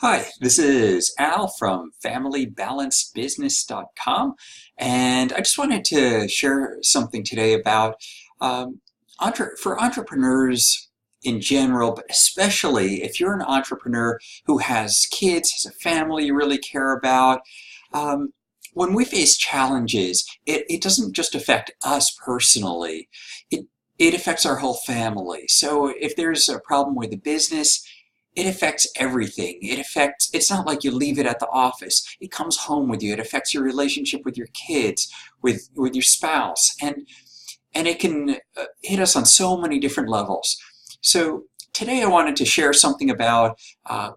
Hi, this is Al from FamilyBalanceBusiness.com, and I just wanted to share something today about um, for entrepreneurs in general, but especially if you're an entrepreneur who has kids, has a family you really care about. Um, when we face challenges, it doesn't just affect us personally, it, it affects our whole family. So if there's a problem with the business, it affects everything. It's not like you leave it at the office. It comes home with you. It affects your relationship with your kids, with your spouse, and it can hit us on so many different levels. So today I wanted to share something about a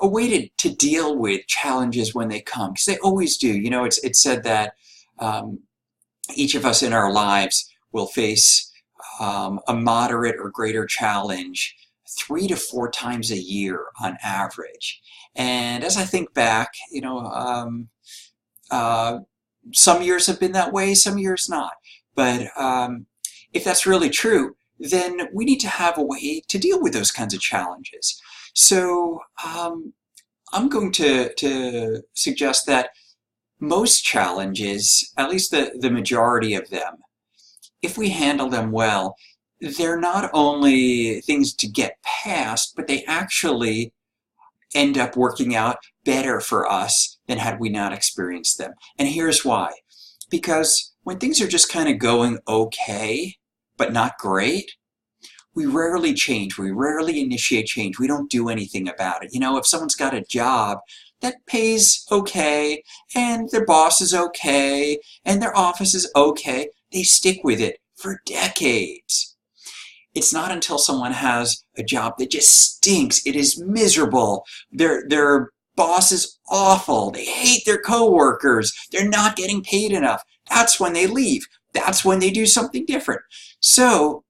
way to deal with challenges when they come, because they always do. You know, it's said that um, each of us in our lives will face a moderate or greater challenge 3 to 4 times a year on average. And as I think back, uh, some years have been that way, some years not. But if that's really true, then we need to have a way to deal with those kinds of challenges. So I'm going to suggest that most challenges, at least the majority of them, if we handle them well, they're not only things to get past, but they actually end up working out better for us than had we not experienced them. And here's why. Because when things are just kind of going okay, but not great, we rarely change. We rarely initiate change. We don't do anything about it. You know, if someone's got a job that pays okay, and their boss is okay, and their office is okay, they stick with it for decades. It's not until someone has a job that just stinks, it is miserable, their boss is awful, they hate their coworkers, they're not getting paid enough. That's when they leave. That's when they do something different. So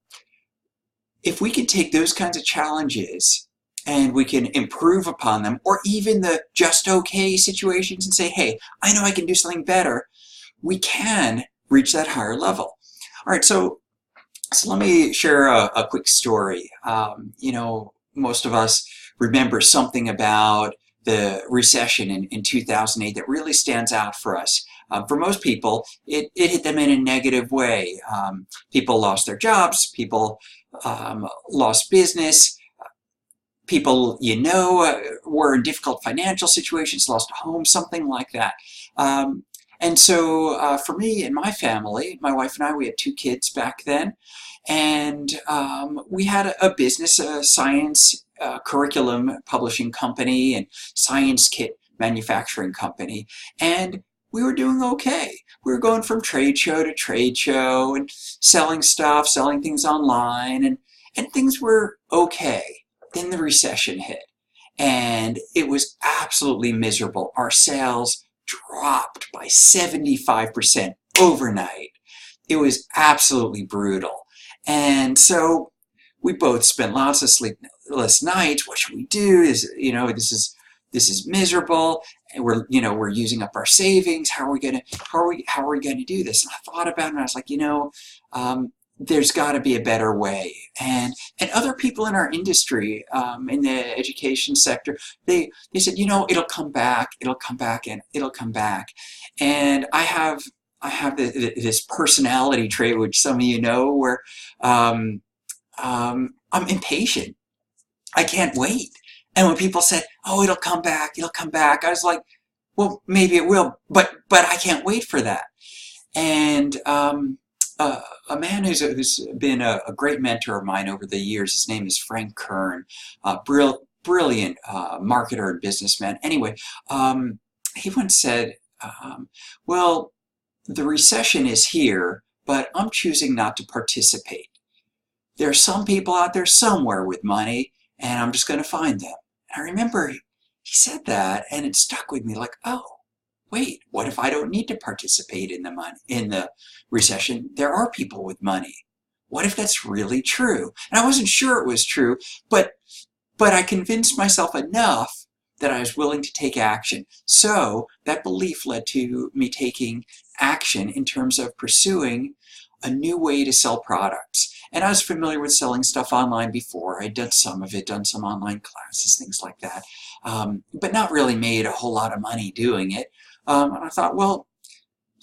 if we can take those kinds of challenges and we can improve upon them, or even the just okay situations, and say, hey, I know I can do something better, we can reach that higher level. All right, so let me share a quick story. Most of us remember something about the recession in 2008 that really stands out for us. For most people, it hit them in a negative way. People lost their jobs, people lost business, people were in difficult financial situations, lost a home, something like that. And so for me and my family, my wife and I, we had 2 kids back then, and we had a business, a science curriculum publishing company and science kit manufacturing company, and we were doing okay. We were going from trade show and selling stuff, selling things online, and things were okay. Then the recession hit, and it was absolutely miserable. Our sales dropped by 75% overnight. It was absolutely brutal. And so we both spent lots of sleepless nights. What should we do? This is miserable, and we're using up our savings. How are we gonna do this? And I thought about it, and I was like, there's got to be a better way. And other people in our industry, in the education sector, they said, it'll come back, and it'll come back. And I have this personality trait, which some of you know, where I'm impatient. I can't wait. And when people said, "Oh, it'll come back," I was like, "Well, maybe it will, but I can't wait for that." And a man who's been a great mentor of mine over the years, his name is Frank Kern, brilliant marketer and businessman. Anyway, he once said, well, the recession is here, but I'm choosing not to participate. There are some people out there somewhere with money, and I'm just going to find them. And I remember he said that, and it stuck with me like, oh, wait, what if I don't need to participate in the recession? There are people with money. What if that's really true? And I wasn't sure it was true, but I convinced myself enough that I was willing to take action. So that belief led to me taking action in terms of pursuing a new way to sell products. And I was familiar with selling stuff online before. I'd done some of it, done some online classes, things like that, but not really made a whole lot of money doing it. And I thought, well,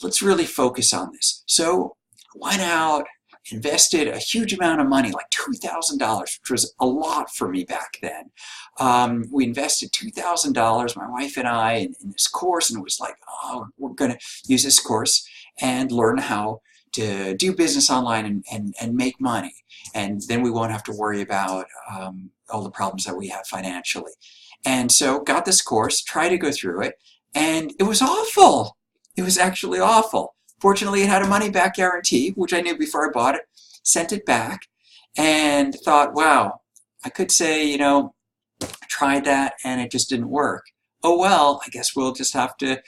let's really focus on this. So I went out, invested a huge amount of money, like $2,000, which was a lot for me back then. We invested $2,000, my wife and I, in this course, and it was like, oh, we're going to use this course and learn how to do business online and make money. And then we won't have to worry about all the problems that we have financially. And so got this course, tried to go through it, and it was awful. It was actually awful. Fortunately, it had a money-back guarantee, which I knew before I bought it, sent it back, and thought, wow, I could say, you know, I tried that and it just didn't work. Oh well, I guess we'll just have to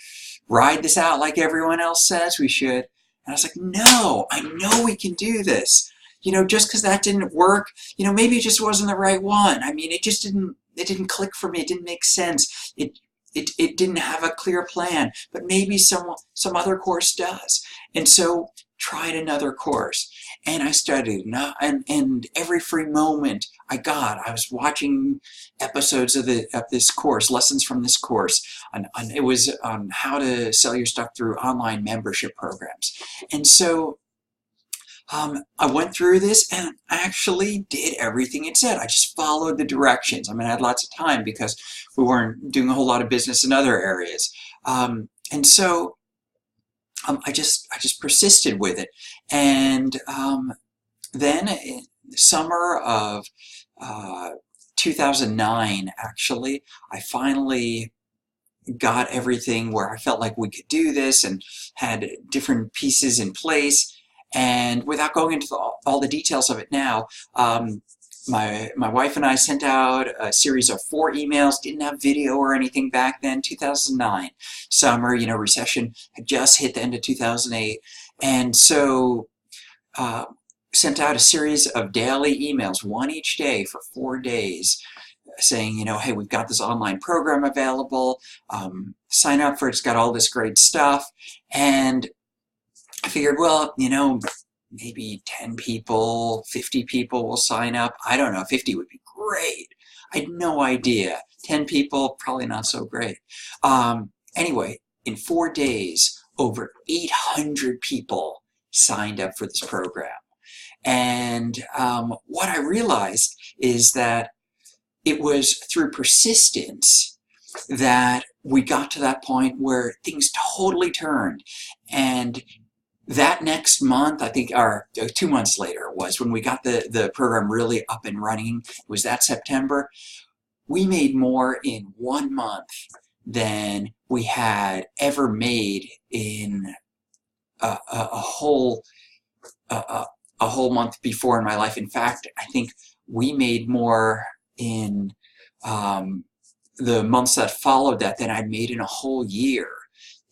ride this out like everyone else says we should. And I was like, no, I know we can do this. You know, just because that didn't work, you know, maybe it just wasn't the right one. I mean, it didn't click for me. It didn't make sense. It didn't have a clear plan, but maybe some other course does. And so tried another course, and I studied, and every free moment I was watching episodes of this course, lessons from this course, and it was on how to sell your stuff through online membership programs. And so I went through this and I actually did everything it said. I just followed the directions. I mean, I had lots of time because we weren't doing a whole lot of business in other areas. And so I just persisted with it. And then in the summer of 2009, actually, I finally got everything where I felt like we could do this and had different pieces in place. And without going into all the details of it now, my wife and I sent out a series of 4 emails, didn't have video or anything back then, 2009. Summer, you know, recession had just hit the end of 2008. And so sent out a series of daily emails, one each day for 4 days, saying, you know, hey, we've got this online program available, sign up for it, it's got all this great stuff. And I figured, well, you know, maybe 10 people, 50 people will sign up. I don't know, 50 would be great. I had no idea. 10 people, probably not so great. Anyway, in 4 days, over 800 people signed up for this program. And what I realized is that it was through persistence that we got to that point where things totally turned. And that next month, I think, or 2 months later was when we got the program really up and running. It was that September. We made more in 1 month than we had ever made in a whole month before in my life. In fact, I think we made more in the months that followed that than I'd made in a whole year.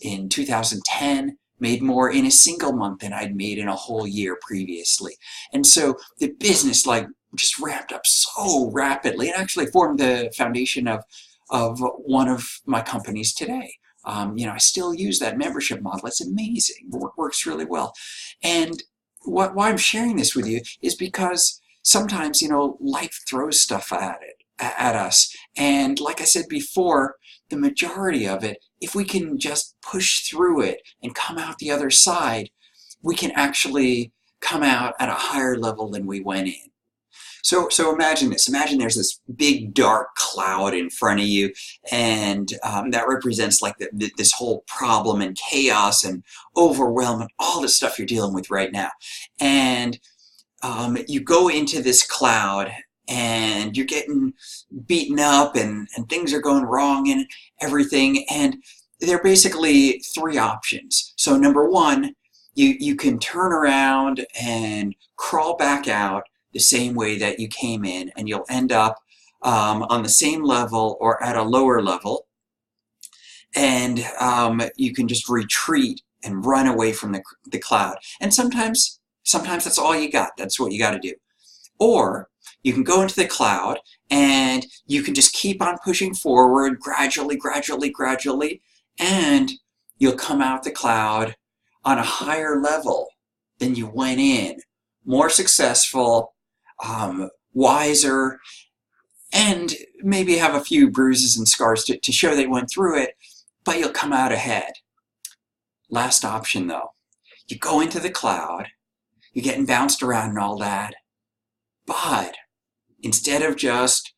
In 2010, made more in a single month than I'd made in a whole year previously. And so the business like just ramped up so rapidly. It actually formed the foundation of one of my companies today. You know, I still use that membership model. It's amazing. It works really well. And why I'm sharing this with you is because sometimes, you know, life throws stuff at us. And like I said before, the majority of it, if we can just push through it and come out the other side, we can actually come out at a higher level than we went in. So imagine this. Imagine there's this big dark cloud in front of you, and that represents like this whole problem and chaos and overwhelm and all the stuff you're dealing with right now. And you go into this cloud and you're getting beaten up and things are going wrong and everything. And there are basically 3 options. So number 1, you can turn around and crawl back out the same way that you came in, and you'll end up on the same level or at a lower level. And you can just retreat and run away from the cloud. And sometimes that's all you got. That's what you got to do. Or you can go into the cloud and you can just keep on pushing forward gradually, and you'll come out the cloud on a higher level than you went in, more successful, wiser, and maybe have a few bruises and scars to show they went through it, but you'll come out ahead. Last option though, you go into the cloud, you're getting bounced around and all that, but instead of just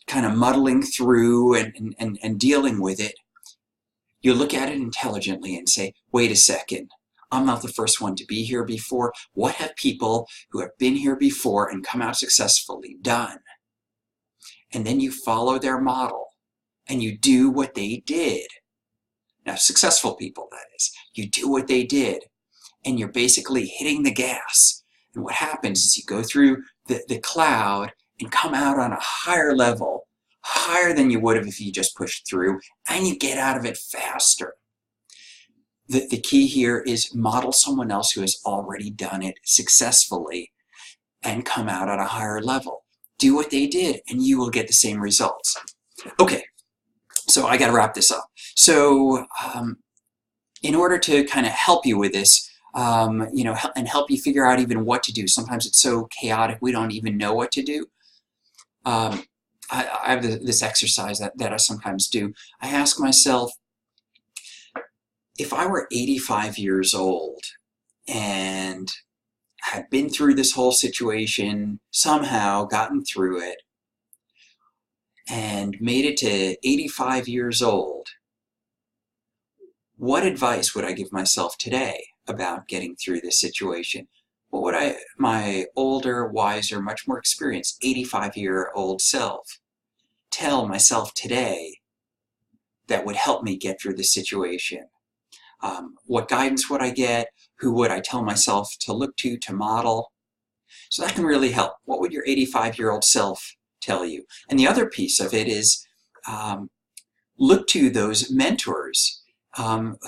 kind of muddling through and dealing with it, you look at it intelligently and say, wait a second, I'm not the first one to be here before. What have people who have been here before and come out successfully done? And then you follow their model and you do what they did. Now, successful people, that is. You do what they did and you're basically hitting the gas. And what happens is you go through the cloud and come out on a higher level, higher than you would have if you just pushed through, and you get out of it faster. The key here is model someone else who has already done it successfully and come out at a higher level. Do what they did and you will get the same results. Okay, so I got to wrap this up. So in order to kind of help you with this, and help you figure out even what to do. Sometimes it's so chaotic we don't even know what to do. I have this exercise that I sometimes do. I ask myself, if I were 85 years old and had been through this whole situation, somehow gotten through it, and made it to 85 years old, what advice would I give myself today about getting through this situation? What would my older, wiser, much more experienced 85-year-old self tell myself today that would help me get through this situation? What guidance would I get? Who would I tell myself to look to model? So that can really help. What would your 85-year-old self tell you? And the other piece of it is look to those mentors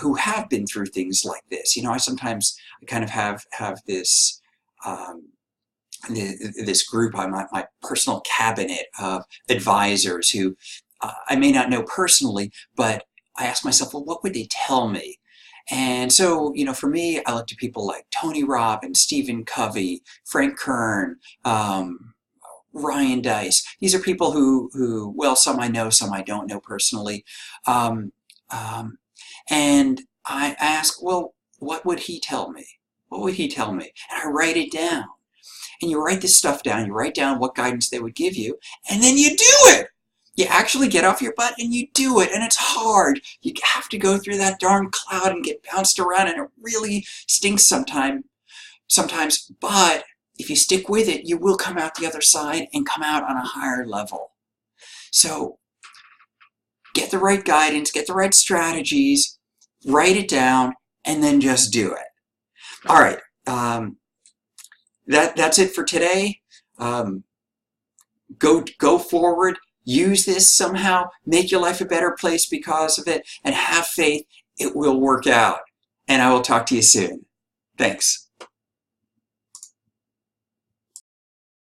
who have been through things like this. I sometimes kind of have this this group, my personal cabinet of advisors who I may not know personally, but I ask myself, well, what would they tell me? And so, for me, I look to people like Tony Robbins, Stephen Covey, Frank Kern, Ryan Deiss. These are people who, well, some I know, some I don't know personally. And I ask, well, what would he tell me? What would he tell me? And I write it down. And you write this stuff down. You write down what guidance they would give you, and then you do it. You actually get off your butt and you do it, and it's hard. You have to go through that darn cloud and get bounced around, and it really stinks sometimes. But if you stick with it, you will come out the other side and come out on a higher level. So get the right guidance, get the right strategies, write it down, and then just do it. All right, that's it for today. Go forward. Use this somehow, make your life a better place because of it, and have faith it will work out. And I will talk to you soon. Thanks.